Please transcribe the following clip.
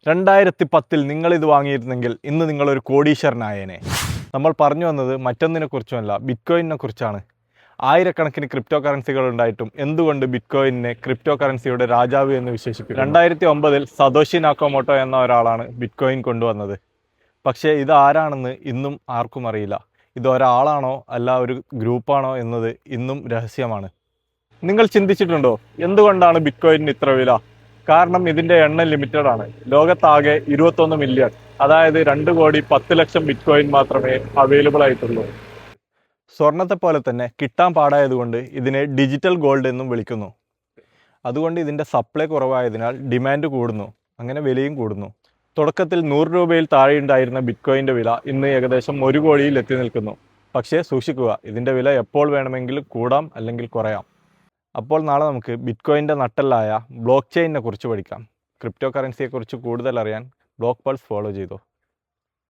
2010 നിങ്ങളിത് വാങ്ങിയിരുന്നെങ്കിൽ ഇന്ന് നിങ്ങളൊരു കോടീശ്വരനായേനെ. നമ്മൾ പറഞ്ഞു വന്നത് മറ്റൊന്നിനെക്കുറിച്ചുമല്ല, ബിറ്റ്കോയിനെ കുറിച്ചാണ്. ആയിരക്കണക്കിന് ക്രിപ്റ്റോ കറൻസികൾ ഉണ്ടായിട്ടും എന്തുകൊണ്ട് ബിറ്റ്കോയിനെ ക്രിപ്റ്റോ കറൻസിയുടെ രാജാവ് എന്ന് വിശേഷിപ്പിക്കും? 2009 സതോഷി നാക്കോമോട്ടോ എന്ന ഒരാളാണ് ബിറ്റ്കോയിൻ കൊണ്ടുവന്നത്. പക്ഷേ ഇത് ആരാണെന്ന് ഇന്നും ആർക്കും അറിയില്ല. ഇത് ഒരാളാണോ അല്ല ഒരു ഗ്രൂപ്പാണോ എന്നത് ഇന്നും രഹസ്യമാണ്. നിങ്ങൾ ചിന്തിച്ചിട്ടുണ്ടോ എന്തുകൊണ്ടാണ് ബിറ്റ്കോയിന് ഇത്ര വില? കാരണം ഇതിന്റെ എണ്ണം ലിമിറ്റഡ് ആണ്. ലോകത്താകെ 21 മില്യൺ, അതായത് 2,10,00,000 ബിറ്റ്കോയിൻ മാത്രമേ അവൈലബിൾ ആയിട്ടുള്ളൂ. സ്വർണത്തെ പോലെ തന്നെ കിട്ടാൻ പാടായതുകൊണ്ട് ഇതിനെ ഡിജിറ്റൽ ഗോൾഡ് എന്നും വിളിക്കുന്നു. അതുകൊണ്ട് ഇതിന്റെ സപ്ലൈ കുറവായതിനാൽ ഡിമാൻഡ് കൂടുന്നു, അങ്ങനെ വിലയും കൂടുന്നു. തുടക്കത്തിൽ 100 രൂപയിൽ താഴെയുണ്ടായിരുന്ന ബിറ്റ്കോയിന്റെ വില ഇന്ന് ഏകദേശം 1 കോടിയിൽ എത്തി നിൽക്കുന്നു. പക്ഷേ സൂക്ഷിക്കുക, ഇതിന്റെ വില എപ്പോൾ വേണമെങ്കിലും കൂടാം അല്ലെങ്കിൽ കുറയാം. അപ്പോൾ നാളെ നമുക്ക് ബിറ്റ്കോയിൻ്റെ നട്ടെല്ലായ ബ്ലോക്ക് ചെയിനിനെ കുറിച്ച് പഠിക്കാം. ക്രിപ്റ്റോ കറൻസിയെക്കുറിച്ച് കൂടുതൽ അറിയാൻ ബ്ലോക്ക് പൾസ് ഫോളോ ചെയ്തോ.